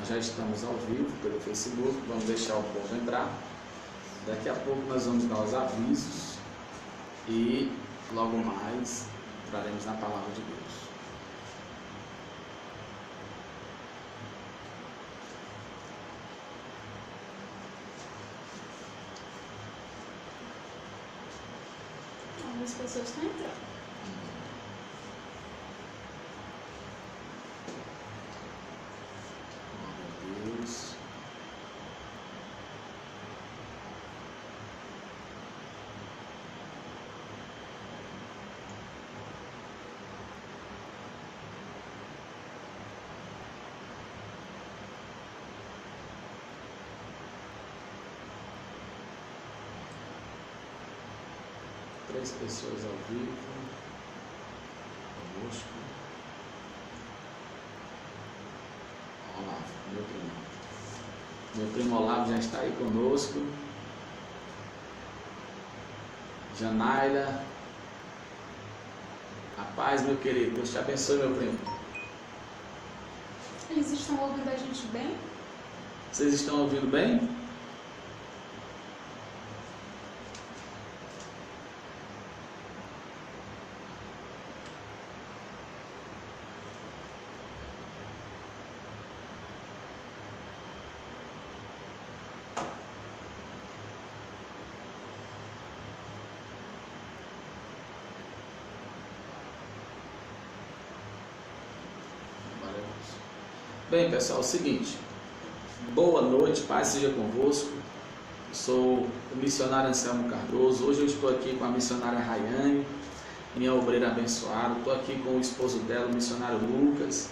Nós já estamos ao vivo pelo Facebook, vamos deixar o povo entrar. Daqui a pouco nós vamos dar os avisos e logo mais entraremos na palavra de Deus. Algumas pessoas estão entrando. Deus. Três pessoas ao vivo conosco. Olavo, meu primo. Meu primo Olavo já está aí conosco. Janaila. A paz, meu querido. Deus te abençoe, meu primo. Eles estão ouvindo a gente bem? Vocês estão ouvindo bem? Bem, pessoal, é o seguinte, boa noite, paz seja convosco. Sou o missionário Anselmo Cardoso. Hoje eu estou aqui com a missionária Rayane, minha obreira abençoada. Estou aqui com o esposo dela, o missionário Lucas.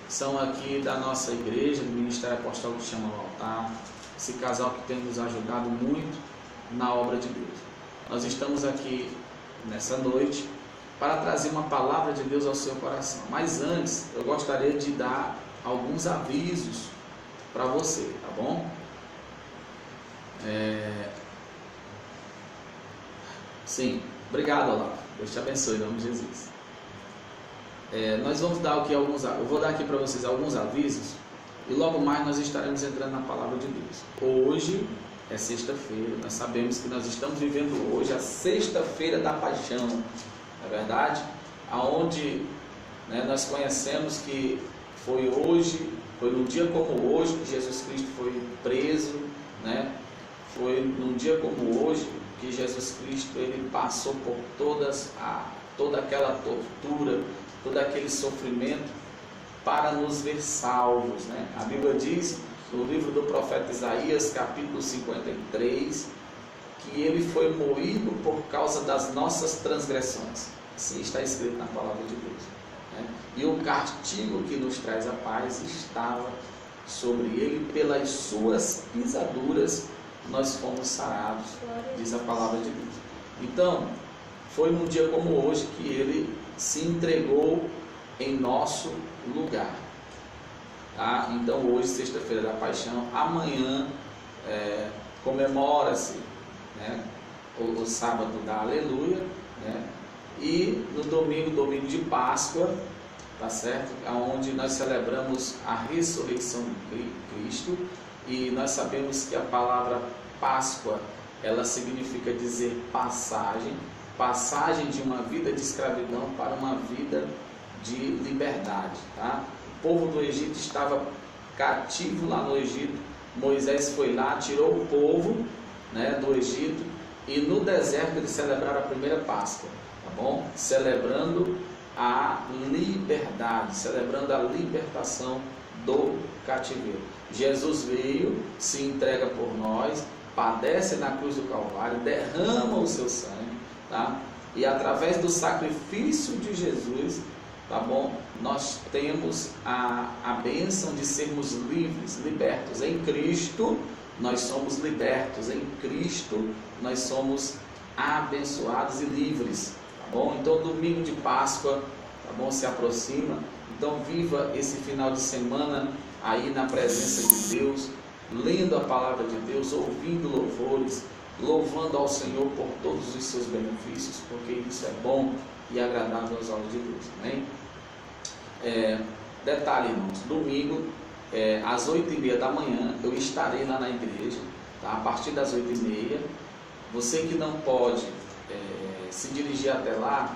São aqui da nossa igreja, do Ministério Apostólico que chama o Altar. Esse casal que tem nos ajudado muito na obra de Deus. Nós estamos aqui nessa noite para trazer uma palavra de Deus ao seu coração. Mas antes, eu gostaria de dar alguns avisos para você, tá bom? Sim, obrigado, Olavo. Deus te abençoe em nome de Jesus. Nós vamos dar aqui eu vou dar aqui para vocês alguns avisos e logo mais nós estaremos entrando na palavra de Deus. Hoje é sexta-feira, nós sabemos que nós estamos vivendo hoje a sexta-feira da paixão, não é verdade? Aonde nós conhecemos que foi num dia como hoje que Jesus Cristo foi preso, Foi num dia como hoje que Jesus Cristo ele passou por toda aquela tortura, todo aquele sofrimento para nos ver salvos, A Bíblia diz no livro do profeta Isaías, capítulo 53, que ele foi moído por causa das nossas transgressões. Assim está escrito na palavra de Deus. E o castigo que nos traz a paz estava sobre ele, pelas suas pisaduras nós fomos sarados, diz a palavra de Deus. Então, foi num dia como hoje que ele se entregou em nosso lugar. Então hoje, sexta-feira da paixão, amanhã comemora-se o sábado da aleluia, e no domingo de Páscoa, tá certo? Onde nós celebramos a ressurreição de Cristo, e nós sabemos que a palavra Páscoa, ela significa dizer passagem de uma vida de escravidão para uma vida de liberdade, tá? O povo do Egito estava cativo lá no Egito. Moisés foi lá, tirou o povo, do Egito, e no deserto eles celebraram a primeira Páscoa, tá bom? Celebrando a liberdade, celebrando a libertação do cativeiro. Jesus veio, se entrega por nós, padece na cruz do Calvário, derrama o seu sangue, tá? E através do sacrifício de Jesus, tá bom? Nós temos a bênção de sermos livres, libertos. Em Cristo nós somos libertos, em Cristo nós somos abençoados e livres, tá bom? Então domingo de Páscoa, tá bom? Se aproxima. Então viva esse final de semana aí na presença de Deus, lendo a palavra de Deus, ouvindo louvores, louvando ao Senhor por todos os seus benefícios, porque isso é bom e agradável aos olhos de Deus, amém? Detalhe, irmãos, domingo às 8h30 da manhã, eu estarei lá na igreja, tá? A partir das 8h30. Você que não pode se dirigir até lá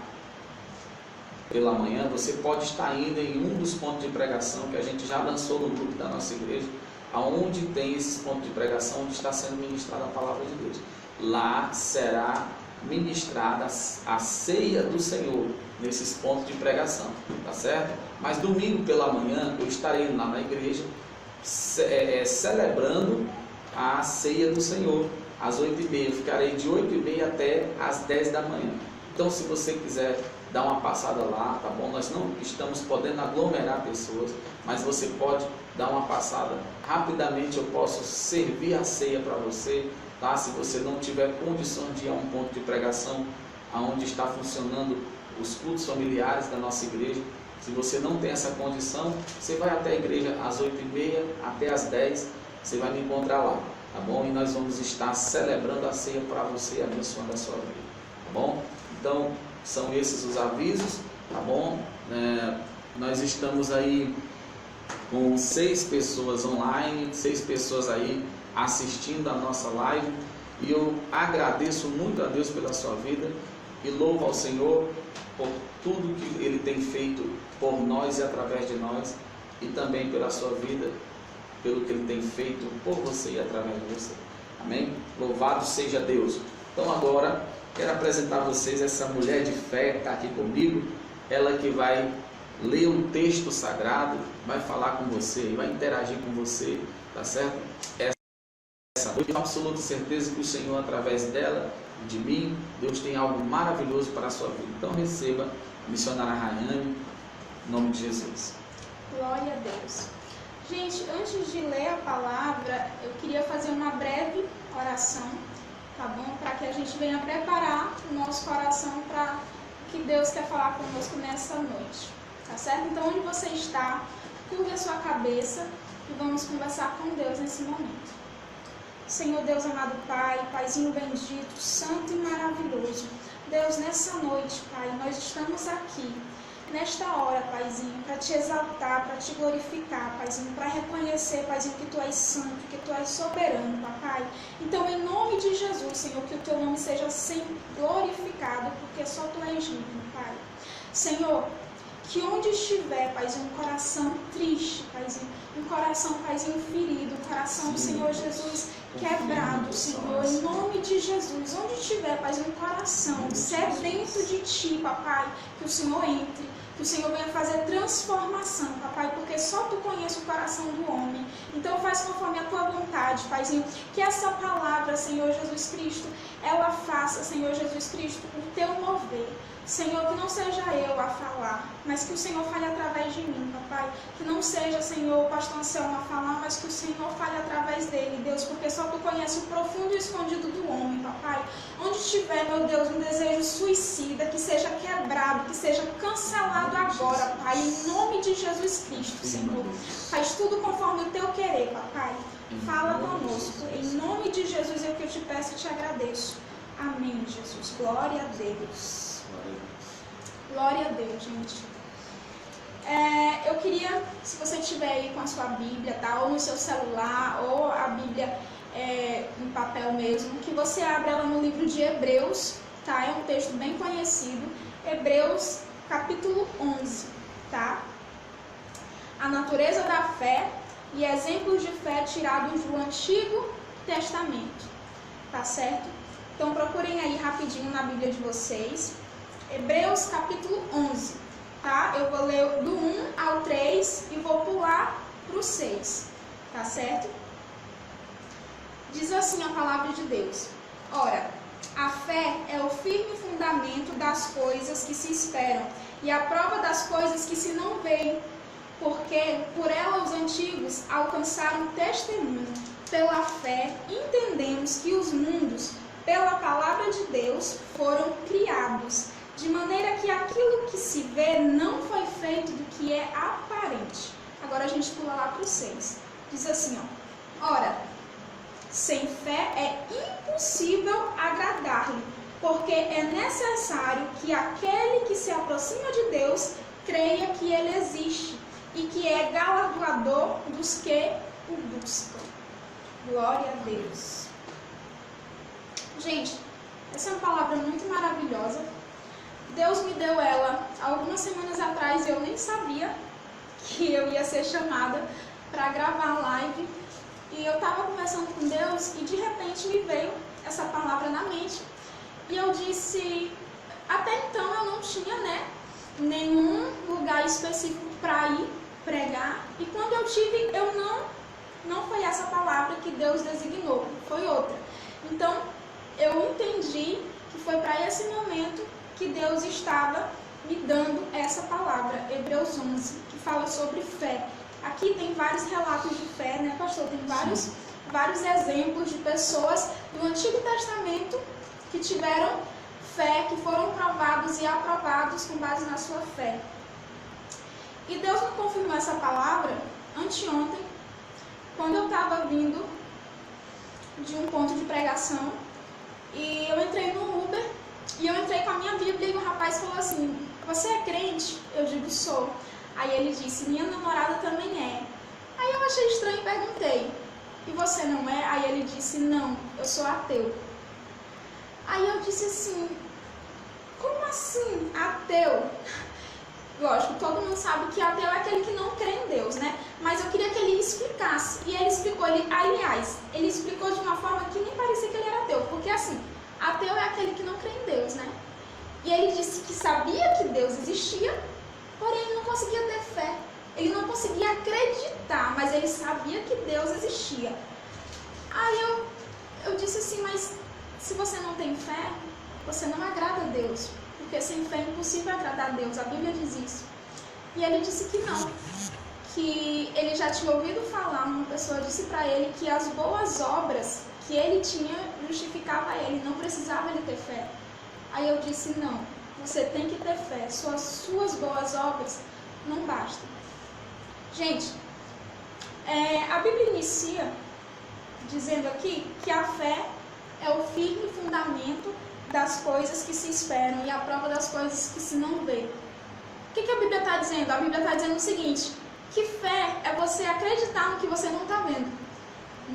pela manhã, você pode estar indo em um dos pontos de pregação que a gente já lançou no grupo da nossa igreja, aonde tem esses pontos de pregação, onde está sendo ministrada a palavra de Deus. Lá será ministrada a ceia do Senhor, nesses pontos de pregação, tá certo? Mas domingo pela manhã eu estarei lá na igreja celebrando a ceia do Senhor, às 8h30. Eu ficarei de 8h30 até às 10 da manhã. Então, se você quiser dar uma passada lá, tá bom? Nós não estamos podendo aglomerar pessoas, mas você pode dar uma passada. Rapidamente eu posso servir a ceia para você, tá? Se você não tiver condições de ir a um ponto de pregação onde está funcionando os cultos familiares da nossa igreja, se você não tem essa condição, você vai até a igreja às 8h30 até às 10, você vai me encontrar lá, tá bom? E nós vamos estar celebrando a ceia para você, abençoando a sua vida, tá bom? Então, são esses os avisos, tá bom? Nós estamos aí com 6 pessoas online, 6 pessoas aí assistindo a nossa live, e eu agradeço muito a Deus pela sua vida e louvo ao Senhor por tudo que Ele tem feito por nós e através de nós, e também pela sua vida, pelo que Ele tem feito por você e através de você. Amém? Louvado seja Deus. Então agora quero apresentar a vocês essa mulher de fé que está aqui comigo, ela que vai ler um texto sagrado, vai falar com você, vai interagir com você, tá certo? Eu tenho absoluta certeza que o Senhor, através dela e de mim, Deus tem algo maravilhoso para a sua vida. Então receba a missionária Rayane, em nome de Jesus. Glória a Deus. Gente, antes de ler a palavra, eu queria fazer uma breve oração, tá bom? Para que a gente venha preparar o nosso coração para o que Deus quer falar conosco nessa noite, tá certo? Então, onde você está, curva a sua cabeça e vamos conversar com Deus nesse momento. Senhor Deus amado Pai, Paizinho bendito, santo e maravilhoso, Deus, nessa noite, Pai, nós estamos aqui, nesta hora, Paizinho, para te exaltar, para te glorificar, Paizinho, para reconhecer, Paizinho, que Tu és santo, que Tu és soberano, Papai. Então, em nome de Jesus, Senhor, que o Teu nome seja sempre glorificado, porque só Tu és digno, Pai. Senhor, que onde estiver, Paizinho, um coração triste, Paizinho, um coração, Paizinho, ferido, um coração, Senhor Jesus, quebrado, Senhor, em nome de Jesus, onde estiver, Paizinho, um coração sedento de Ti, Papai, que o Senhor entre, que o Senhor venha fazer transformação, Papai, porque só Tu conheces o coração do homem. Então faz conforme a Tua vontade, Paizinho, que essa palavra, Senhor Jesus Cristo, ela faça, Senhor Jesus Cristo, o Teu mover. Senhor, que não seja eu a falar, mas que o Senhor fale através de mim, Papai. Que não seja, Senhor, o pastor Anselmo a falar, mas que o Senhor fale através dele, Deus, porque só Tu conheces o profundo e escondido do homem, Papai. Onde estiver, meu Deus, um desejo suicida, que seja quebrado, que seja cancelado agora, Pai, em nome de Jesus Cristo, Senhor. Faz tudo conforme o Teu querer, Papai. Fala conosco. Em nome de Jesus é o que eu te peço e te agradeço. Amém, Jesus. Glória a Deus. Glória a Deus, gente. Eu queria, se você estiver aí com a sua Bíblia, tá? Ou no seu celular, ou a Bíblia em papel mesmo, que você abra ela no livro de Hebreus, tá? É um texto bem conhecido. Hebreus, capítulo 11, tá? A natureza da fé e exemplos de fé tirados do Antigo Testamento, tá certo? Então procurem aí rapidinho na Bíblia de vocês. Hebreus capítulo 11, tá? Eu vou ler do 1 ao 3 e vou pular para o 6, tá certo? Diz assim a palavra de Deus: Ora, a fé é o firme fundamento das coisas que se esperam e a prova das coisas que se não veem, porque por ela os antigos alcançaram testemunho. Pela fé entendemos que os mundos, pela palavra de Deus, foram criados, de maneira que aquilo que se vê não foi feito do que é aparente. Agora a gente pula lá para o 6. Diz assim, ó: Ora, sem fé é impossível agradar-lhe, porque é necessário que aquele que se aproxima de Deus creia que Ele existe e que é galardoador dos que o buscam. Glória a Deus. Gente, essa é uma palavra muito maravilhosa. Deus me deu ela algumas semanas atrás e eu nem sabia que eu ia ser chamada para gravar a live. E eu estava conversando com Deus e de repente me veio essa palavra na mente. E eu disse, até então eu não tinha, nenhum lugar específico para ir pregar. E quando eu tive, não foi essa palavra que Deus designou, foi outra. Então, eu entendi que foi para esse momento que Deus estava me dando essa palavra, Hebreus 11, que fala sobre fé. Aqui tem vários relatos de fé, pastor? Tem vários exemplos de pessoas do Antigo Testamento que tiveram fé, que foram provados e aprovados com base na sua fé. E Deus me confirmou essa palavra anteontem, quando eu estava vindo de um ponto de pregação, e eu entrei no Uber, e eu entrei com a minha Bíblia, e o rapaz falou assim, você é crente? Eu digo, sou. Aí ele disse, minha namorada também é. Aí eu achei estranho e perguntei, e você não é? Aí ele disse, não, eu sou ateu. Aí eu disse assim, como assim, ateu? Lógico, todo mundo sabe que ateu é aquele que não crê em Deus, Mas eu queria que ele explicasse. E ele explicou, ele explicou de uma forma que nem parecia que ele era ateu. Porque assim, ateu é aquele que não crê em Deus, E ele disse que sabia que Deus existia, porém ele não conseguia ter fé. Ele não conseguia acreditar, mas ele sabia que Deus existia. Aí eu disse assim, mas se você não tem fé, você não agrada a Deus. Porque sem fé é impossível agradar a Deus, a Bíblia diz isso. E ele disse que não, que ele já tinha ouvido falar, uma pessoa disse para ele que as boas obras que ele tinha justificava ele, não precisava ele ter fé. Aí eu disse, não, você tem que ter fé, suas boas obras não bastam. Gente, a Bíblia inicia dizendo aqui que a fé é o firme fundamento das coisas que se esperam e a prova das coisas que se não vê. O que a Bíblia está dizendo? A Bíblia está dizendo o seguinte, que fé é você acreditar no que você não está vendo.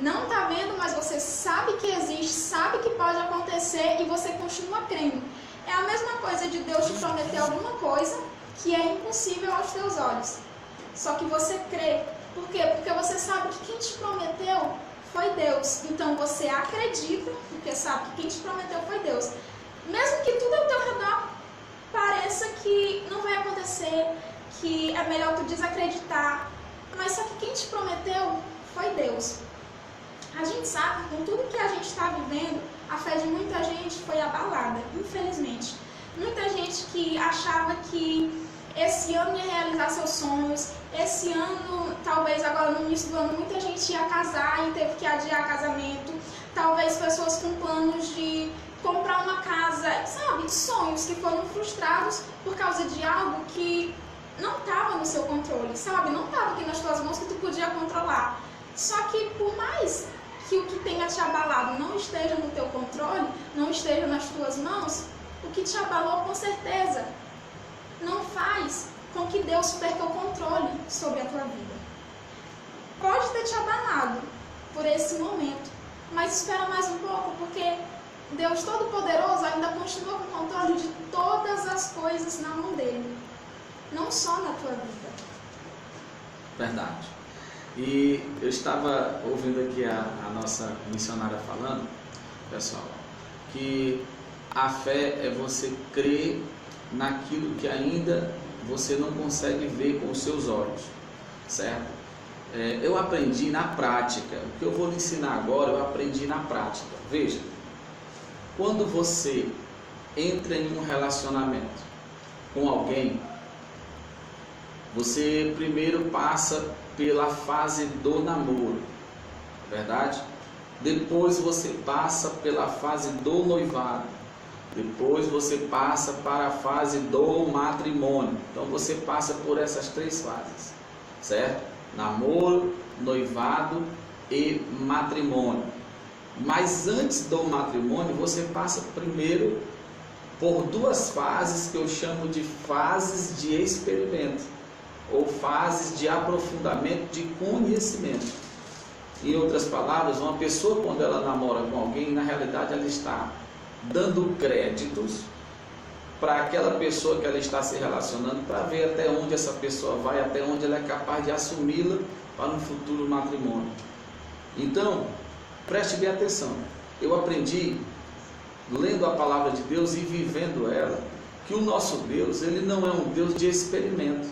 Não está vendo, mas você sabe que existe, sabe que pode acontecer e você continua crendo. É a mesma coisa de Deus te prometer alguma coisa que é impossível aos teus olhos. Só que você crê. Por quê? Porque você sabe que quem te prometeu foi Deus. Então você acredita, porque sabe que quem te prometeu foi Deus. Mesmo que tudo ao teu redor pareça que não vai acontecer, que é melhor tu desacreditar, mas só que quem te prometeu foi Deus. A gente sabe que com tudo que a gente está vivendo, a fé de muita gente foi abalada, infelizmente. Muita gente que achava que esse ano ia realizar seus sonhos, esse ano, talvez agora no início do ano, muita gente ia casar e teve que adiar casamento. Talvez pessoas com planos de comprar uma casa, sonhos que foram frustrados por causa de algo que não estava no seu controle, não estava aqui nas tuas mãos que tu podia controlar. Só que por mais que o que tenha te abalado não esteja no teu controle, não esteja nas tuas mãos, o que te abalou com certeza não faz com que Deus perca o controle sobre a tua vida. Pode ter te abalado por esse momento, mas espera mais um pouco, porque Deus Todo-Poderoso ainda continua com o controle de todas as coisas na mão dele, não só na tua vida. Verdade. E eu estava ouvindo aqui a nossa missionária falando, pessoal, que a fé é você crer naquilo que ainda você não consegue ver com os seus olhos, certo? Eu aprendi na prática, o que eu vou lhe ensinar agora eu aprendi na prática. Veja, quando você entra em um relacionamento com alguém, você primeiro passa pela fase do namoro, verdade? Depois você passa pela fase do noivado. Depois você passa para a fase do matrimônio. Então você passa por essas três fases, certo? Namoro, noivado e matrimônio. Mas antes do matrimônio você passa primeiro por duas fases que eu chamo de fases de experimento. ou fases de aprofundamento de conhecimento. Em outras palavras, uma pessoa, quando ela namora com alguém, na realidade ela está dando créditos para aquela pessoa que ela está se relacionando, para ver até onde essa pessoa vai, até onde ela é capaz de assumi-la para um futuro matrimônio. Então, preste bem atenção. Eu aprendi, lendo a palavra de Deus e vivendo ela, que o nosso Deus, ele não é um Deus de experimento.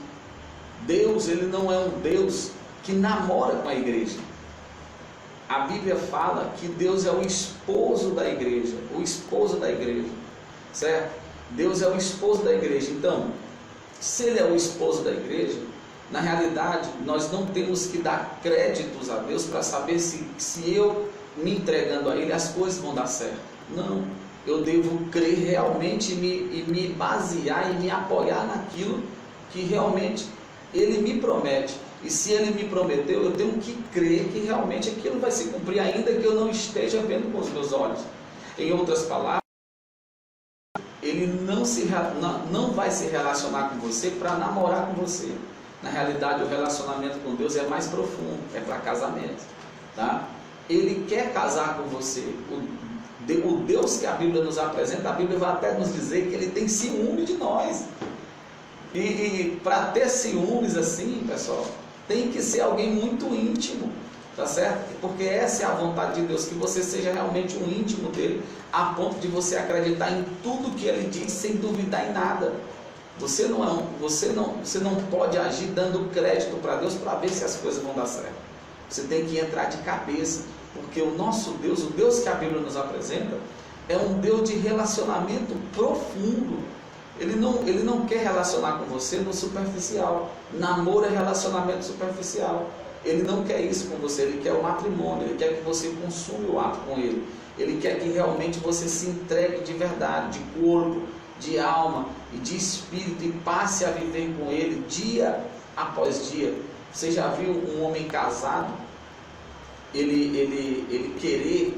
Deus, ele não é um Deus que namora com a igreja. A Bíblia fala que Deus é o esposo da igreja, certo? Deus é o esposo da igreja. Então, se ele é o esposo da igreja, na realidade, nós não temos que dar créditos a Deus para saber se eu me entregando a ele, as coisas vão dar certo. Não, eu devo crer realmente e me basear e me apoiar naquilo que realmente ele me promete. E se ele me prometeu, eu tenho que crer que realmente aquilo vai se cumprir, ainda que eu não esteja vendo com os meus olhos. Em outras palavras, ele não vai se relacionar com você para namorar com você. Na realidade, o relacionamento com Deus é mais profundo, é para casamento, tá? Ele quer casar com você. O Deus que a Bíblia nos apresenta, a Bíblia vai até nos dizer que ele tem ciúme de nós. E para ter ciúmes assim, pessoal, tem que ser alguém muito íntimo, tá certo? Porque essa é a vontade de Deus, que você seja realmente um íntimo dele, a ponto de você acreditar em tudo que ele diz sem duvidar em nada. Você não pode agir dando crédito para Deus para ver se as coisas vão dar certo. Você tem que entrar de cabeça, porque o nosso Deus, o Deus que a Bíblia nos apresenta, é um Deus de relacionamento profundo. Ele não quer relacionar com você no superficial. Namoro é relacionamento superficial. Ele não quer isso com você, ele quer o matrimônio, ele quer que você consuma o ato com ele. Ele quer que realmente você se entregue de verdade, de corpo, de alma e de espírito, e passe a viver com ele dia após dia. Você já viu um homem casado, ele querer,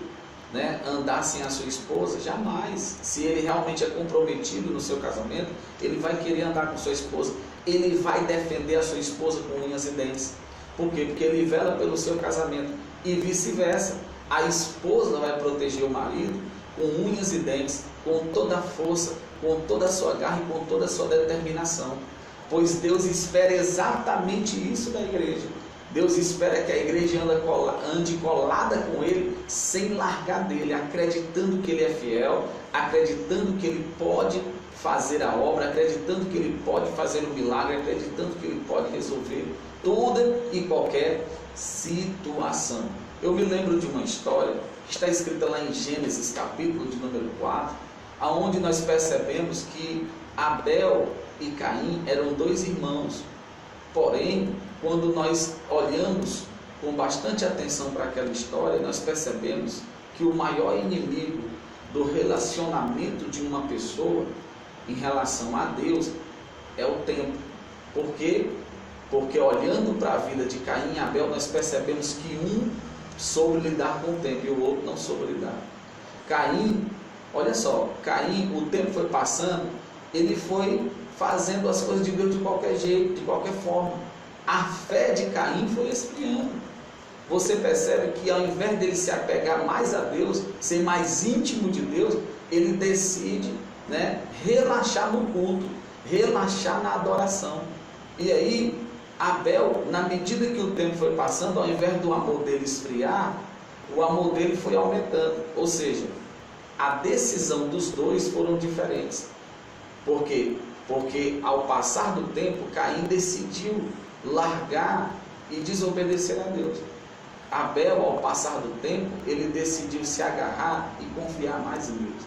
né, andar sem a sua esposa? Jamais. Se ele realmente é comprometido no seu casamento, ele vai querer andar com sua esposa. Ele vai defender a sua esposa com unhas e dentes. Por quê? Porque ele vela pelo seu casamento. E vice-versa. A esposa vai proteger o marido com unhas e dentes, com toda a força, com toda a sua garra e com toda a sua determinação. Pois Deus espera exatamente isso da igreja. Deus espera que a igreja ande colada com ele, sem largar dele, acreditando que ele é fiel, acreditando que ele pode fazer a obra, acreditando que ele pode fazer o milagre, acreditando que ele pode resolver toda e qualquer situação. Eu me lembro de uma história que está escrita lá em Gênesis, capítulo de número 4, aonde nós percebemos que Abel e Caim eram dois irmãos. Porém, quando nós olhamos com bastante atenção para aquela história, nós percebemos que o maior inimigo do relacionamento de uma pessoa em relação a Deus é o tempo. Por quê? Porque olhando para a vida de Caim e Abel, nós percebemos que um soube lidar com o tempo e o outro não soube lidar. Caim, olha só, Caim, o tempo foi passando, ele foi fazendo as coisas de Deus de qualquer jeito, de qualquer forma. A fé de Caim foi esfriando. Você percebe que ao invés dele se apegar mais a Deus, ser mais íntimo de Deus, ele decide, né, relaxar no culto, relaxar na adoração. E aí, Abel, na medida que o tempo foi passando, ao invés do amor dele esfriar, o amor dele foi aumentando. Ou seja, a decisão dos dois foram diferentes. Por quê? Porque ao passar do tempo, Caim decidiu largar e desobedecer a Deus. Abel, ao passar do tempo, ele decidiu se agarrar e confiar mais em Deus.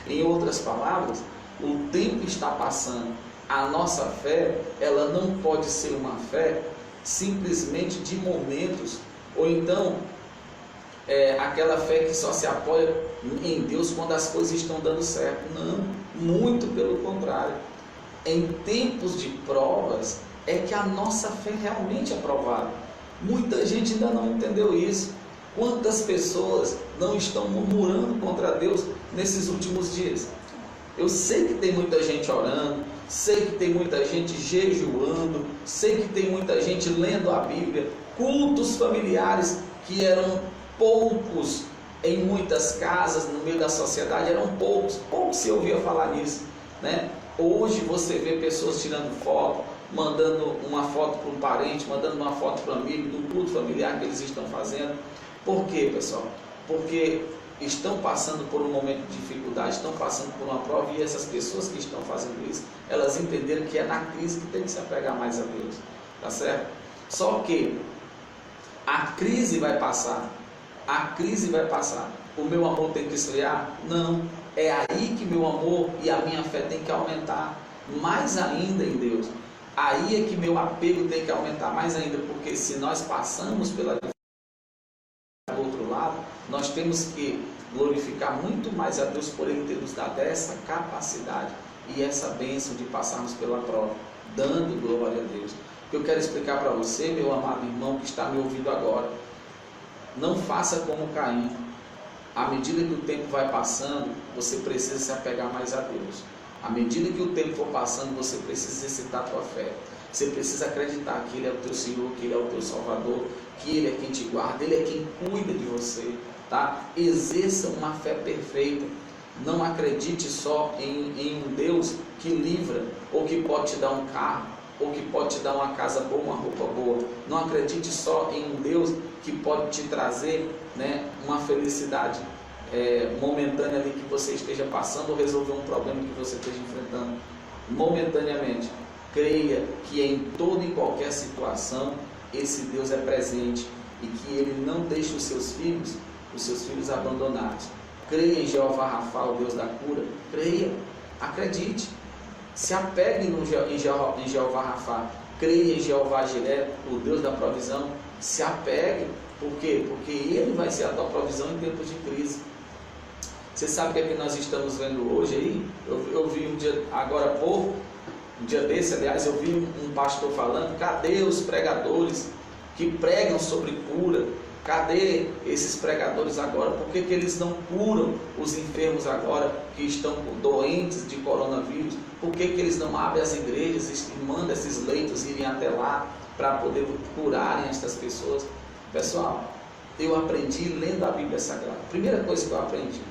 Em outras palavras, o tempo está passando. A nossa fé, ela não pode ser uma fé simplesmente de momentos, ou então aquela fé que só se apoia em Deus quando as coisas estão dando certo. Não, muito pelo contrário. Em tempos de provas é que a nossa fé realmente é provada. Muita gente ainda não entendeu isso. Quantas pessoas não estão murmurando contra Deus nesses últimos dias? Eu sei que tem muita gente orando, sei que tem muita gente jejuando, sei que tem muita gente lendo a Bíblia, cultos familiares que eram poucos em muitas casas, no meio da sociedade, eram poucos se ouvia falar nisso, né? Hoje você vê pessoas tirando foto, mandando uma foto para um parente, mandando uma foto para um amigo, do culto familiar que eles estão fazendo. Por quê, pessoal? Porque estão passando por um momento de dificuldade, estão passando por uma prova, e essas pessoas que estão fazendo isso, elas entenderam que é na crise que tem que se apegar mais a Deus, tá certo? Só que a crise vai passar, o meu amor tem que esfriar? Não, é aí que meu amor e a minha fé tem que aumentar, mais ainda em Deus, aí é que meu apego tem que aumentar mais ainda, porque se nós passamos pela do outro lado, nós temos que glorificar muito mais a Deus por Ele ter nos dado essa capacidade e essa bênção de passarmos pela prova, dando glória a Deus. O que eu quero explicar para você, meu amado irmão que está me ouvindo agora, não faça como Caim. À medida que o tempo vai passando, você precisa se apegar mais a Deus. À medida que o tempo for passando, você precisa exercitar a tua fé. Você precisa acreditar que Ele é o teu Senhor, que Ele é o teu Salvador, que Ele é quem te guarda, Ele é quem cuida de você, tá? Exerça uma fé perfeita. Não acredite só em um Deus que livra, ou que pode te dar um carro, ou que pode te dar uma casa boa, uma roupa boa. Não acredite só em um Deus que pode te trazer, né, uma felicidade momentânea ali que você esteja passando, ou resolver um problema que você esteja enfrentando momentaneamente. Creia que em toda e qualquer situação esse Deus é presente e que Ele não deixa os seus filhos abandonados. Creia em Jeová Rafa, o Deus da cura. Creia, acredite, se apegue em Jeová Rafa. Creia em Jeová Jiré, o Deus da provisão. Se apegue, por quê? Porque Ele vai ser a tua provisão em tempos de crise. Você sabe o que é que nós estamos vendo hoje aí? Eu vi um dia, agora há pouco, um dia desse, aliás, eu vi um pastor falando: cadê os pregadores que pregam sobre cura? Cadê esses pregadores agora? Por que eles não curam os enfermos agora que estão doentes de coronavírus? Por que eles não abrem as igrejas e mandam esses leitos irem até lá para poder curarem estas pessoas? Pessoal, eu aprendi lendo a Bíblia Sagrada. Primeira coisa que eu aprendi: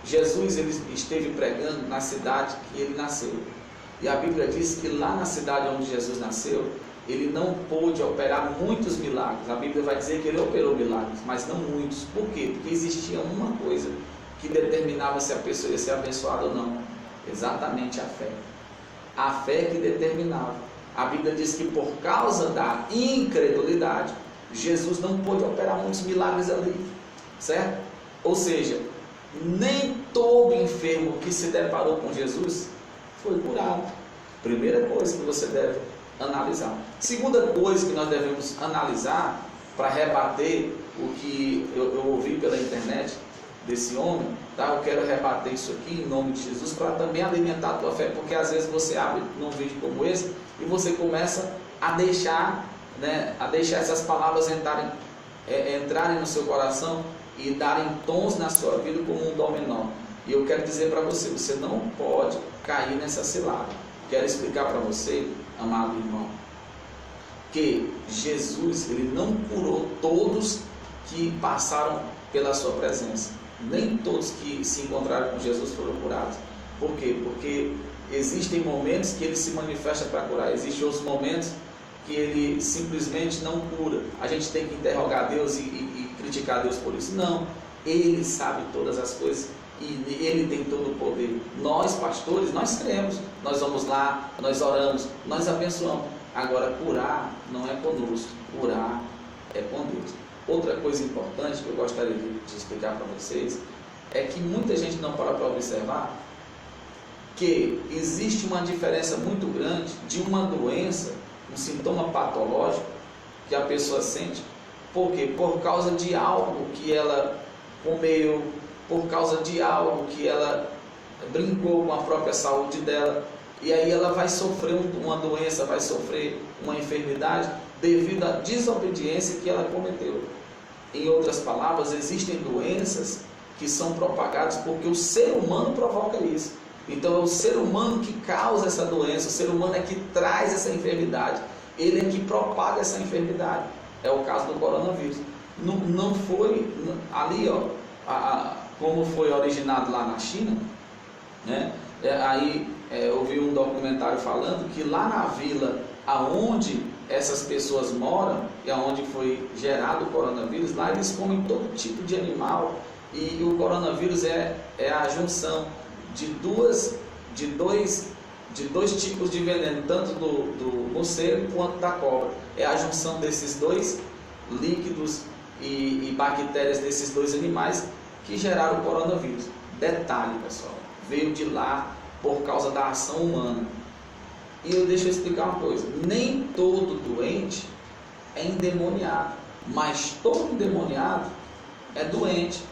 Jesus ele esteve pregando na cidade que ele nasceu. E a Bíblia diz que lá na cidade onde Jesus nasceu, ele não pôde operar muitos milagres. A Bíblia vai dizer que ele operou milagres, mas não muitos. Por quê? Porque existia uma coisa que determinava se a pessoa ia ser abençoada ou não. Exatamente a fé. A fé que determinava. A Bíblia diz que por causa da incredulidade, Jesus não pôde operar muitos milagres ali. Certo? Ou seja, nem todo enfermo que se deparou com Jesus foi curado. Primeira coisa que você deve analisar. Segunda coisa que nós devemos analisar para rebater o que eu ouvi pela internet desse homem, tá? Eu quero rebater isso aqui em nome de Jesus para também alimentar a tua fé, porque às vezes você abre num vídeo como esse e você começa a deixar, né, essas palavras entrarem no seu coração e darem tons na sua vida como um dominó. E eu quero dizer para você, você não pode cair nessa cilada. Quero explicar para você, amado irmão, que Jesus ele não curou todos que passaram pela sua presença. Nem todos que se encontraram com Jesus foram curados. Por quê? Porque existem momentos que ele se manifesta para curar, existem outros momentos que ele simplesmente não cura. A gente tem que interrogar Deus e criticar Deus por isso. Não, Ele sabe todas as coisas e Ele tem todo o poder. Nós, pastores, nós cremos, nós vamos lá, nós oramos, nós abençoamos. Agora, curar não é conosco, curar é com Deus. Outra coisa importante que eu gostaria de explicar para vocês é que muita gente não para observar que existe uma diferença muito grande de uma doença, um sintoma patológico que a pessoa sente. Por quê? Por causa de algo que ela comeu, por causa de algo que ela brincou com a própria saúde dela, e aí ela vai sofrer uma doença, vai sofrer uma enfermidade devido à desobediência que ela cometeu. Em outras palavras, existem doenças que são propagadas porque o ser humano provoca isso. Então é o ser humano que causa essa doença, o ser humano é que traz essa enfermidade, ele é que propaga essa enfermidade. É o caso do coronavírus. Não foi ali, ó, como foi originado lá na China, né? Eu vi um documentário falando que lá na vila aonde essas pessoas moram e aonde foi gerado o coronavírus, lá eles comem todo tipo de animal, e o coronavírus é a junção de dois tipos de veneno, tanto do morcego quanto da cobra. É a junção desses dois líquidos e bactérias desses dois animais que geraram o coronavírus. Detalhe, pessoal, veio de lá por causa da ação humana. E deixa eu explicar uma coisa: nem todo doente é endemoniado, mas todo endemoniado é doente.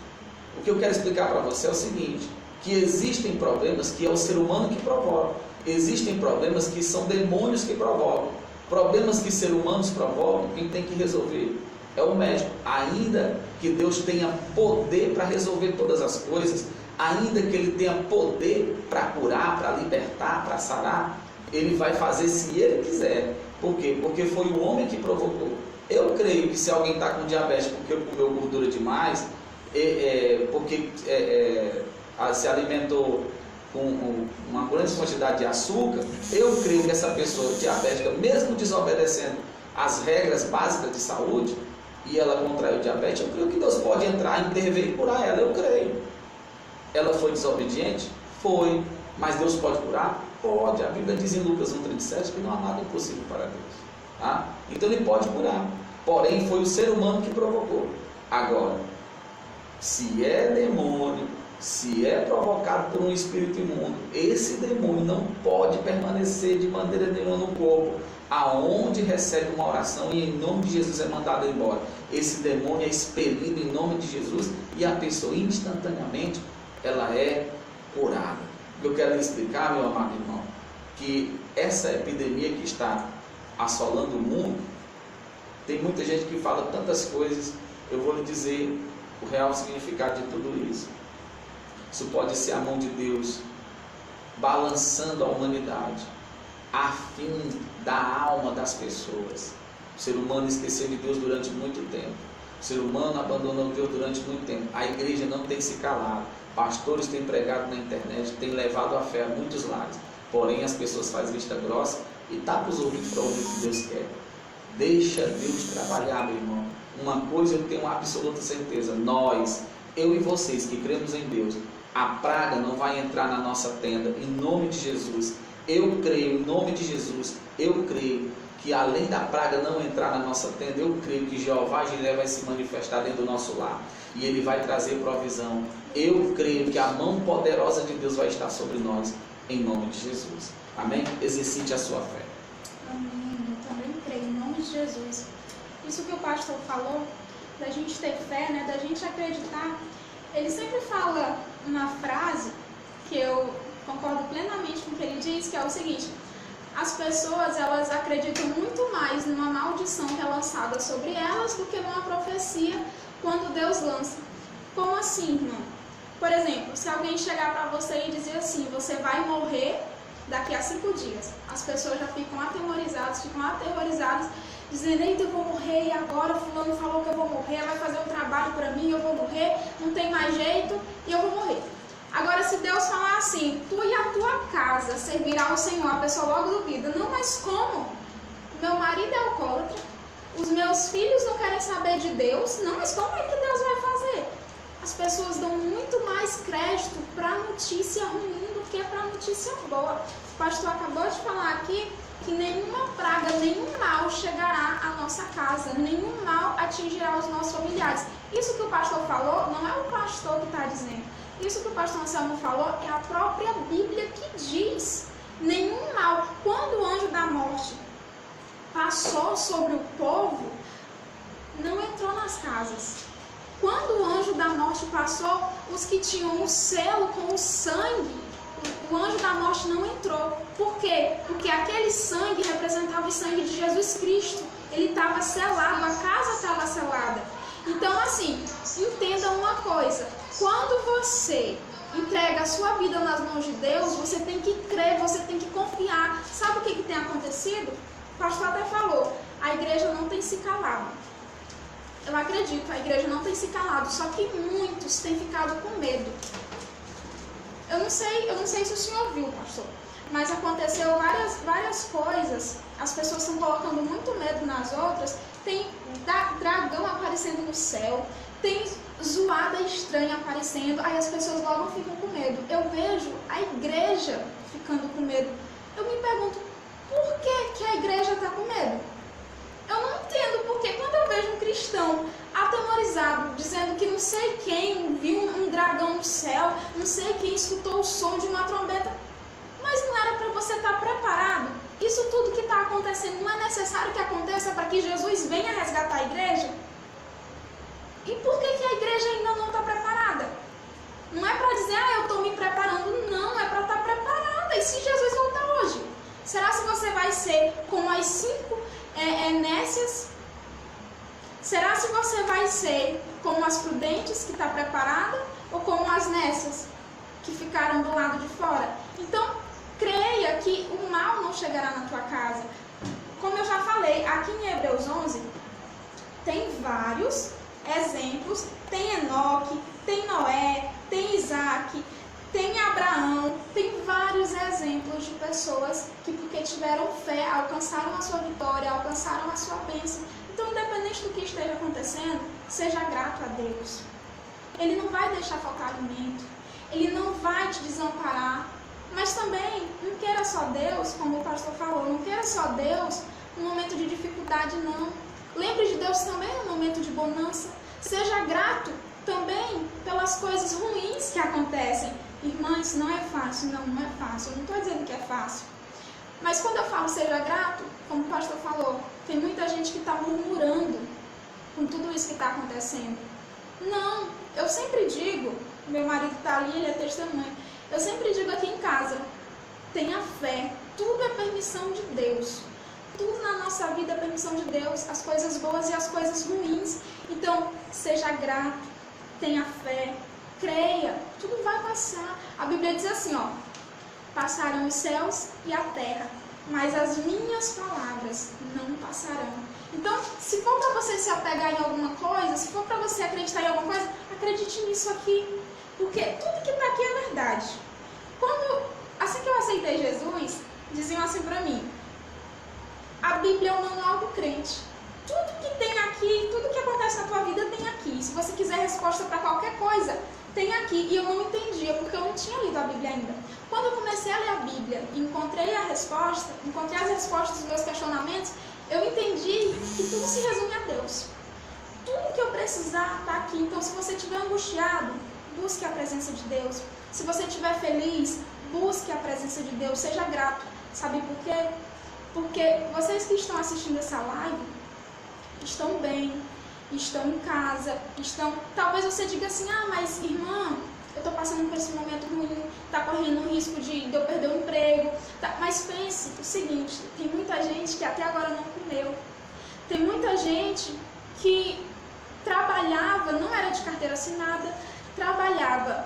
O que eu quero explicar para você é o seguinte: que existem problemas que é o ser humano que provoca, existem problemas que são demônios que provocam, problemas que seres humanos provocam. Quem tem que resolver é o médico. Ainda que Deus tenha poder para resolver todas as coisas, ainda que Ele tenha poder para curar, para libertar, para sarar, Ele vai fazer se Ele quiser. Por quê? Porque foi o homem que provocou. Eu creio que se alguém está com diabetes porque comeu gordura demais, porque se alimentou com uma grande quantidade de açúcar, eu creio que essa pessoa diabética, mesmo desobedecendo as regras básicas de saúde, e ela contraiu diabetes, eu creio que Deus pode entrar, intervir e curar ela. Eu creio. Ela foi desobediente? Foi. Mas Deus pode curar? Pode. A Bíblia diz em Lucas 1,37 que não há nada impossível para Deus. Tá? Então Ele pode curar. Porém, foi o ser humano que provocou. Agora, se é demônio, se é provocado por um espírito imundo, esse demônio não pode permanecer de maneira nenhuma no corpo, aonde recebe uma oração e em nome de Jesus é mandado embora. Esse demônio é expelido em nome de Jesus e a pessoa instantaneamente ela é curada. Eu quero lhe explicar, meu amado irmão, que essa epidemia que está assolando o mundo, tem muita gente que fala tantas coisas. Eu vou lhe dizer o real significado de tudo isso. Isso pode ser a mão de Deus balançando a humanidade a fim da alma das pessoas. O ser humano esqueceu de Deus durante muito tempo. O ser humano abandonou Deus durante muito tempo. A igreja não tem se calado. Pastores têm pregado na internet, têm levado a fé a muitos lares. Porém, as pessoas fazem vista grossa e tapam os ouvidos para ouvir o que Deus quer. Deixa Deus trabalhar, meu irmão. Uma coisa eu tenho absoluta certeza: nós, eu e vocês que cremos em Deus, a praga não vai entrar na nossa tenda, em nome de Jesus. Eu creio, em nome de Jesus, eu creio que além da praga não entrar na nossa tenda, eu creio que Jeová Jiré vai se manifestar dentro do nosso lar e Ele vai trazer provisão. Eu creio que a mão poderosa de Deus vai estar sobre nós, em nome de Jesus. Amém? Exercite a sua fé. Amém. Eu também creio, em nome de Jesus. Isso que o pastor falou, da gente ter fé, né, da gente acreditar, ele sempre fala uma frase que eu concordo plenamente com o que ele diz, que é o seguinte: as pessoas, elas acreditam muito mais numa maldição que é lançada sobre elas do que numa profecia quando Deus lança. Como assim, irmão? Por exemplo, se alguém chegar para você e dizer assim: você vai morrer daqui a 5 dias. As pessoas já ficam atemorizadas, ficam aterrorizadas, dizendo: eita, eu vou morrer, e agora fulano falou que eu vou morrer, vai fazer um trabalho para mim, eu vou morrer, não tem mais jeito e eu vou morrer. Agora, se Deus falar assim: tu e a tua casa servirá ao Senhor, a pessoa logo duvida: não, mas como? Meu marido é alcoólatra, os meus filhos não querem saber de Deus, não, mas como é que Deus vai fazer? As pessoas dão muito mais crédito para a notícia ruim do que para a notícia boa. O pastor acabou de falar aqui que nenhuma praga, nenhum mal chegará à nossa casa, nenhum mal atingirá os nossos familiares. Isso que o pastor falou não é o pastor que está dizendo. Isso que o pastor Anselmo falou é a própria Bíblia que diz: nenhum mal. Quando o anjo da morte passou sobre o povo, não entrou nas casas. Quando o anjo da morte passou, os que tinham o selo com o sangue, o anjo da morte não entrou. Por quê? Porque aquele sangue representava o sangue de Jesus Cristo. Ele estava selado, a casa estava selada. Então, assim, entenda uma coisa: quando você entrega a sua vida nas mãos de Deus, você você tem que crer, você tem que confiar. Sabe o que tem acontecido? O pastor até falou, a igreja não tem se calado. Eu acredito, a igreja não tem se calado, só que muitos têm ficado com medo. Eu não sei se o senhor viu, pastor, mas aconteceu várias coisas, as pessoas estão colocando muito medo nas outras, tem dragão aparecendo no céu, tem zoada estranha aparecendo, aí as pessoas logo ficam com medo. Eu vejo a igreja ficando com medo. Eu me pergunto, por que a igreja está com medo? Eu não entendo, porque quando eu vejo um cristão atemorizado, dizendo que não sei quem viu um dragão no céu, não sei quem escutou o som de uma trombeta, mas não era para você estar preparado? Isso tudo que está acontecendo não é necessário que aconteça para que Jesus venha resgatar a igreja? E por que a igreja ainda não está preparada? Não é para dizer, eu estou me preparando, não, é para estar preparada. E se Jesus voltar hoje? Será se você vai ser como as 5 nécias? Será se você vai ser como as prudentes, que está preparada, ou como as nécias, que ficaram do lado de fora? Então, creia que o mal não chegará na tua casa. Como eu já falei, aqui em Hebreus 11, tem vários exemplos, tem Enoque, tem Noé, tem Isaac, tem Abraão, tem vários exemplos de pessoas que, porque tiveram fé, alcançaram a sua vitória, alcançaram a sua bênção. Então, independente do que esteja acontecendo, seja grato a Deus. Ele não vai deixar faltar alimento, Ele não vai te desamparar, mas também não queira só Deus, como o pastor falou, não queira só Deus no momento de dificuldade, não. Lembre de Deus também no momento de bonança. Seja grato também pelas coisas ruins que acontecem. Irmã, isso não é fácil. Não é fácil. Eu não estou dizendo que é fácil. Mas quando eu falo seja grato, como o pastor falou, tem muita gente que está murmurando com tudo isso que está acontecendo. Não, eu sempre digo, meu marido está ali, ele é testemunha, eu sempre digo aqui em casa, tenha fé, tudo é permissão de Deus. Tudo na nossa vida é permissão de Deus, as coisas boas e as coisas ruins. Então, seja grato, tenha fé, creia, tudo vai passar. A Bíblia diz assim, passarão os céus e a terra, mas as minhas palavras não passarão. Então, se for para você se apegar em alguma coisa, se for para você acreditar em alguma coisa, acredite nisso aqui, porque tudo que está aqui é verdade. Assim que eu aceitei Jesus, diziam assim para mim, a Bíblia é o manual do crente. Tudo que tem aqui, tudo que acontece na tua vida tem aqui. Se você quiser resposta para qualquer coisa, tem aqui. E eu não entendia, porque eu não tinha lido a Bíblia ainda. Quando eu comecei a ler a Bíblia e encontrei as respostas dos meus questionamentos, eu entendi que tudo se resume a Deus. Tudo que eu precisar está aqui. Então, se você estiver angustiado, busque a presença de Deus. Se você estiver feliz, busque a presença de Deus. Seja grato. Sabe por quê? Porque vocês que estão assistindo essa live estão bem, estão em casa, talvez você diga assim, mas irmã, eu estou passando por esse momento ruim, está correndo o risco de eu perder o emprego. Mas pense o seguinte, tem muita gente que até agora não comeu. Tem muita gente que trabalhava, não era de carteira assinada, trabalhava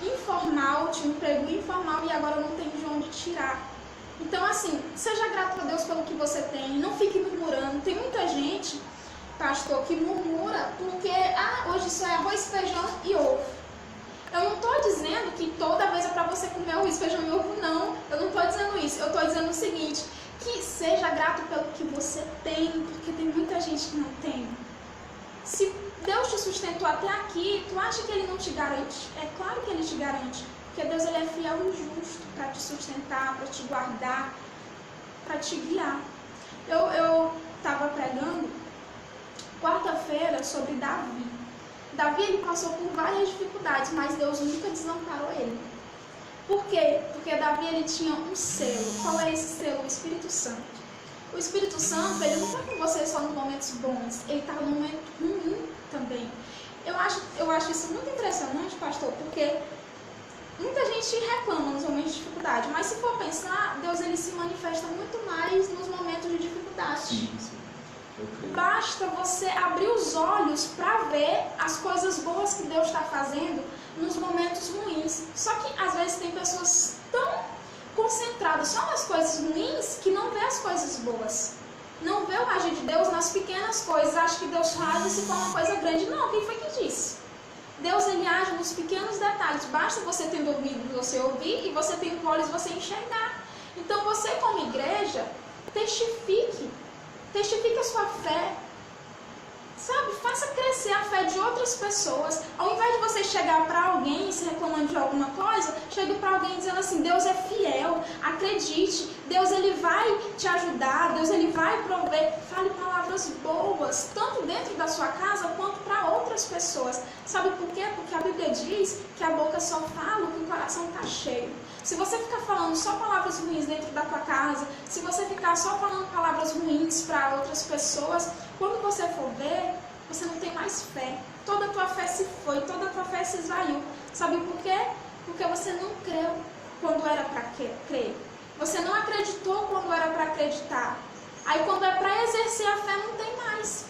informal, tinha um emprego informal e agora não tem de onde tirar. Então, assim, seja grato a Deus pelo que você tem, não fique murmurando. Tem muita gente, pastor, que murmura porque, hoje só é arroz, feijão e ovo. Eu não estou dizendo que toda vez é para você comer arroz, feijão e ovo, não. Eu não estou dizendo isso. Eu estou dizendo o seguinte, que seja grato pelo que você tem, porque tem muita gente que não tem. Se Deus te sustentou até aqui, tu acha que Ele não te garante? É claro que Ele te garante. Porque Deus, Ele é fiel e justo para te sustentar, para te guardar, para te guiar. Eu estava pregando quarta-feira sobre Davi. Davi, ele passou por várias dificuldades, mas Deus nunca desamparou ele. Por quê? Porque Davi, ele tinha um selo. Qual é esse selo? O Espírito Santo. O Espírito Santo, ele não está com você só nos momentos bons, ele está no momento ruim também. Eu acho isso muito impressionante, pastor, porque muita gente reclama nos momentos de dificuldade, mas se for pensar, Deus, ele se manifesta muito mais nos momentos de dificuldade. Sim. Basta você abrir os olhos para ver as coisas boas que Deus está fazendo nos momentos ruins. Só que às vezes tem pessoas tão focado só nas coisas ruins que não vê as coisas boas. Não vê o agir de Deus nas pequenas coisas. Acha que Deus faz se for uma coisa grande. Não, quem foi que disse? Deus, ele age nos pequenos detalhes. Basta você ter ouvido você ouvir e você ter olhos você enxergar. Então você, como igreja, testifique a sua fé. Sabe, faça crescer a fé de outras pessoas. Ao invés de você chegar para alguém se reclamando de alguma coisa, chegue para alguém dizendo assim: Deus é fiel, acredite, Deus ele vai te ajudar, Deus ele vai prover. Fale palavras boas, tanto dentro da sua casa quanto para outras pessoas. Sabe por quê? Porque a Bíblia diz que a boca só fala o que o coração está cheio. Se você ficar falando só palavras ruins dentro da tua casa, se você ficar só falando palavras ruins para outras pessoas, quando você for ver, você não tem mais fé. Toda a tua fé se foi, toda a tua fé se esvaiu. Sabe por quê? Porque você não creu quando era para crer. Você não acreditou quando era para acreditar. Aí quando é para exercer a fé, não tem mais.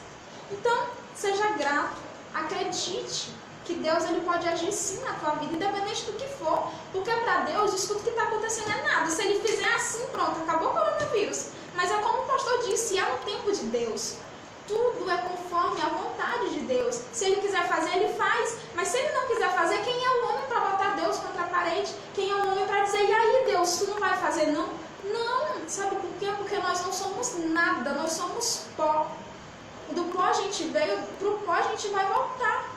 Então, seja grato, acredite que Deus ele pode agir sim na tua vida, independente do que for. Porque para Deus, isso tudo que está acontecendo é nada. Se ele fizer assim, pronto, acabou o coronavírus. Mas é como o pastor disse, é no tempo de Deus. Tudo é conforme a vontade de Deus. Se ele quiser fazer, ele faz. Mas se ele não quiser fazer, quem é o homem para botar Deus contra a parede? Quem é o homem para dizer, e aí Deus, tu não vai fazer não? Não, sabe por quê? Porque nós não somos nada, nós somos pó. Do pó a gente veio, para o pó a gente vai voltar.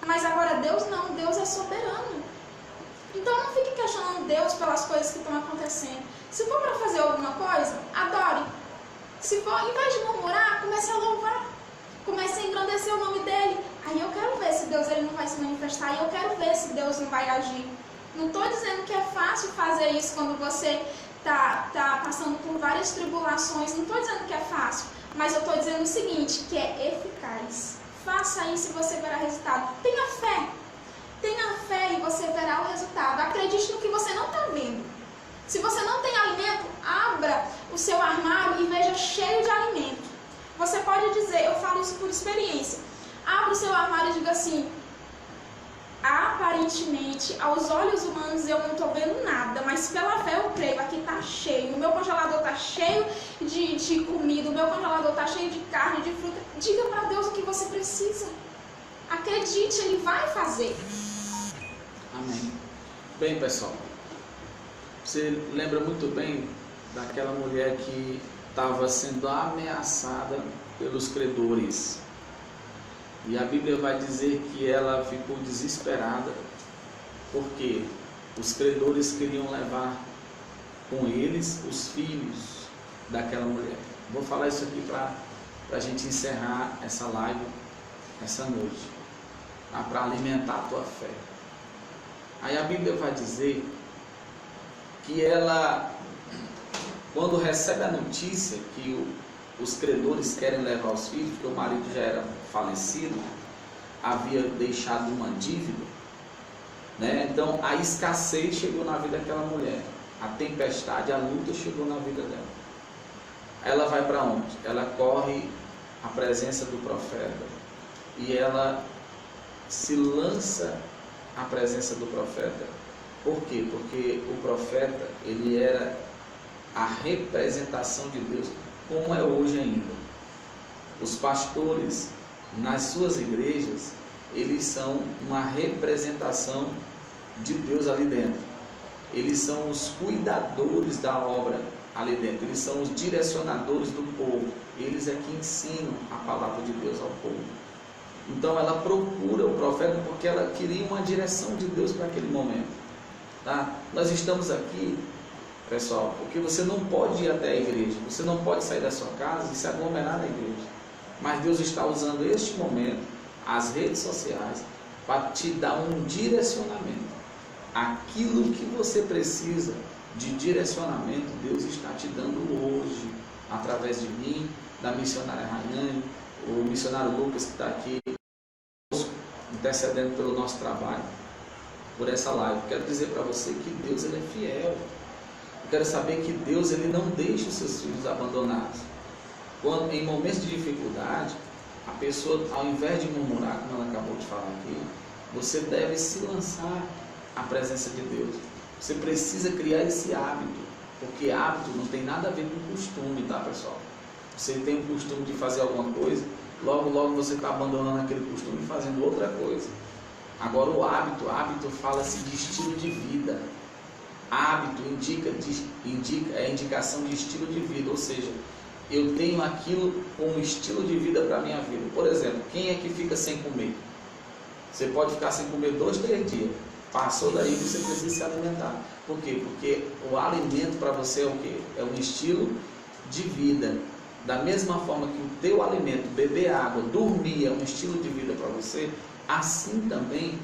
Mas agora Deus não, Deus é soberano. Então não fique questionando Deus pelas coisas que estão acontecendo. Se for para fazer alguma coisa, adore. Se for, em vez de murmurar, comece a louvar. Comece a engrandecer o nome dele. Aí eu quero ver se Deus ele não vai se manifestar. Aí eu quero ver se Deus não vai agir. Não estou dizendo que é fácil fazer isso quando você está passando por várias tribulações. Não estou dizendo que é fácil. Mas eu estou dizendo o seguinte, que é eficaz. Faça isso e você verá resultado. Tenha fé. Tenha fé e você verá o resultado. Acredite no que você não está vendo. Se você não tem alimento, abra o seu armário e veja cheio de alimento. Você pode dizer, eu falo isso por experiência. Abra o seu armário e diga assim, aparentemente, aos olhos humanos eu não estou vendo nada, mas pela fé eu creio, aqui está cheio. O meu congelador está cheio de comida, o meu congelador está cheio de carne, de fruta. Diga para Deus o que você precisa. Acredite, Ele vai fazer. Amém. Bem, pessoal, você lembra muito bem daquela mulher que estava sendo ameaçada pelos credores. E a Bíblia vai dizer que ela ficou desesperada, porque os credores queriam levar com eles os filhos daquela mulher. Vou falar isso aqui para a gente encerrar essa live, essa noite, para alimentar a tua fé. Aí a Bíblia vai dizer que ela, quando recebe a notícia que os credores querem levar os filhos, porque o marido já era falecido, havia deixado uma dívida, né? Então a escassez chegou na vida daquela mulher, a tempestade, a luta chegou na vida dela. Ela vai para onde? Ela corre à presença do profeta e ela se lança à presença do profeta. Por quê? Porque o profeta, ele era a representação de Deus, como é hoje ainda. Os pastores, nas suas igrejas, eles são uma representação de Deus ali dentro. Eles são os cuidadores da obra ali dentro. Eles são os direcionadores do povo. Eles é que ensinam a palavra de Deus ao povo. Então ela procura o profeta porque ela queria uma direção de Deus para aquele momento. Tá? Nós estamos aqui, pessoal, porque você não pode ir até a igreja, você não pode sair da sua casa e se aglomerar na igreja. Mas Deus está usando este momento, as redes sociais, para te dar um direcionamento. Aquilo que você precisa de direcionamento, Deus está te dando hoje, através de mim, da missionária Rayane, o missionário Lucas que está aqui, intercedendo pelo nosso trabalho, por essa live. Quero dizer para você que Deus ele é fiel. Eu quero saber que Deus ele não deixa os seus filhos abandonados. Quando, em momentos de dificuldade, a pessoa, ao invés de murmurar, como ela acabou de falar aqui, você deve se lançar à presença de Deus. Você precisa criar esse hábito Porque hábito não tem nada a ver com costume, tá, pessoal? Você tem o costume de fazer alguma coisa, logo você está abandonando aquele costume e fazendo outra coisa. Agora o hábito fala-se de estilo de vida. Hábito é indicação de estilo de vida, ou seja, eu tenho aquilo como estilo de vida para a minha vida. Por exemplo, quem é que fica sem comer? Você pode ficar sem comer 2, 3 dias. Passou daí, você precisa se alimentar. Por quê? Porque o alimento para você é o quê? É um estilo de vida. Da mesma forma que o teu alimento, beber água, dormir é um estilo de vida para você, assim também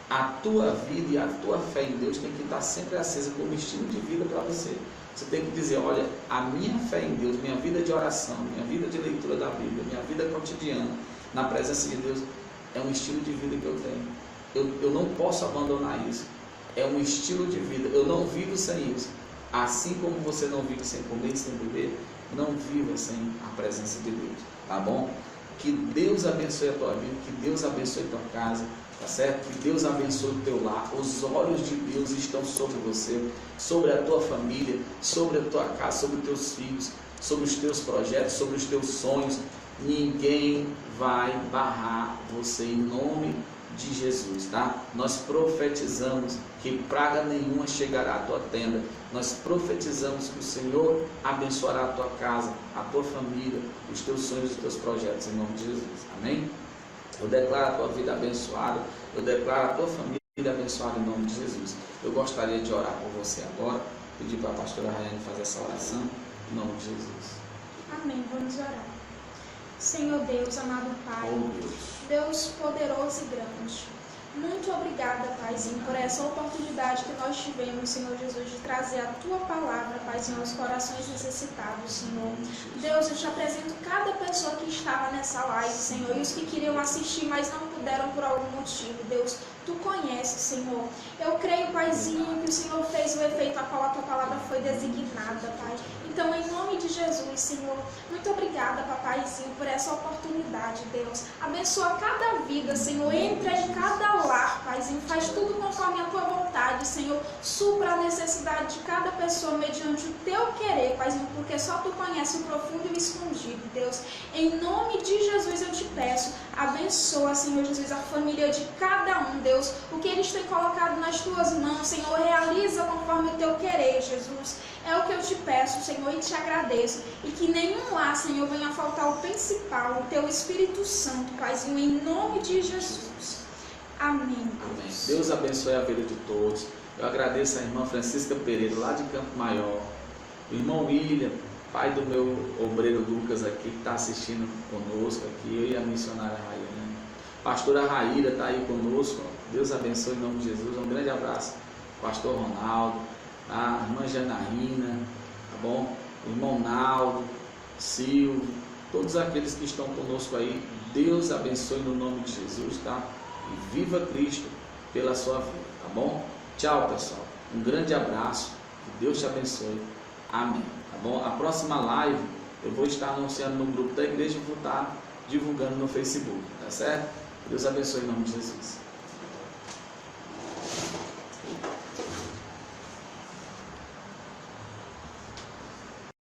a tua vida e a tua fé em Deus tem que estar sempre acesa como estilo de vida para você. Você tem que dizer, olha, a minha fé em Deus, minha vida de oração, minha vida de leitura da Bíblia, minha vida cotidiana, na presença de Deus, é um estilo de vida que eu tenho. Eu não posso abandonar isso. É um estilo de vida. Eu não vivo sem isso. Assim como você não vive sem comer e sem beber, não viva sem a presença de Deus. Tá bom? Que Deus abençoe a tua vida, que Deus abençoe a tua casa, tá certo? Que Deus abençoe o teu lar. Os olhos de Deus estão sobre você, sobre a tua família, sobre a tua casa, sobre os teus filhos, sobre os teus projetos, sobre os teus sonhos. Ninguém vai barrar você em nome de Jesus, tá? Nós profetizamos que praga nenhuma chegará à tua tenda. Nós profetizamos que o Senhor abençoará a tua casa, a tua família, os teus sonhos e os teus projetos, em nome de Jesus. Amém? Eu declaro a tua vida abençoada, eu declaro a tua família abençoada em nome de Jesus. Eu gostaria de orar por você agora, pedir para a pastora Raiane fazer essa oração, em nome de Jesus. Amém, vamos orar. Senhor Deus, amado Pai, Deus poderoso e grande, muito obrigada, Paizinho, por essa oportunidade que nós tivemos, Senhor Jesus, de trazer a Tua palavra, Paizinho, aos corações necessitados, Senhor. Deus, eu te apresento cada pessoa que estava nessa live, Senhor, e os que queriam assistir, mas não puderam por algum motivo. Deus, Tu conheces, Senhor. Eu creio, Paizinho, que o Senhor fez o efeito a qual a Tua palavra foi designada, Pai. Então, em nome de Jesus, Senhor, muito obrigada, Papaizinho, por essa oportunidade, Deus. Abençoa cada vida, Senhor. Entra em cada lar, Paizinho. Faz tudo conforme a Tua vontade, Senhor. Supra a necessidade de cada pessoa mediante o Teu querer, Paizinho, porque só Tu conheces o profundo e o escondido, Deus. Em nome de Jesus eu te peço, abençoa, Senhor Jesus, a família de cada um, Deus. O que eles têm colocado nas Tuas mãos, Senhor, realiza conforme o Teu querer, Jesus. É o que eu te peço, Senhor, e te agradeço. E que nenhum lar, Senhor, venha faltar o principal, o Teu Espírito Santo, Paizinho, em nome de Jesus. Amém. Amém. Deus abençoe a vida de todos. Eu agradeço a irmã Francisca Pereira, lá de Campo Maior. O irmão William, pai do meu obreiro Lucas aqui, que está assistindo conosco aqui. Eu e a missionária Raiane. Pastora Raíra está aí conosco. Deus abençoe em nome de Jesus. Um grande abraço. Pastor Ronaldo. A irmã Janaína, tá bom? O irmão Naldo, Silvio, todos aqueles que estão conosco aí, Deus abençoe no nome de Jesus, tá? E viva Cristo pela sua vida, tá bom? Tchau, pessoal. Um grande abraço, que Deus te abençoe. Amém, tá bom? A próxima live eu vou estar anunciando no grupo da igreja e vou estar divulgando no Facebook, tá certo? Deus abençoe em nome de Jesus.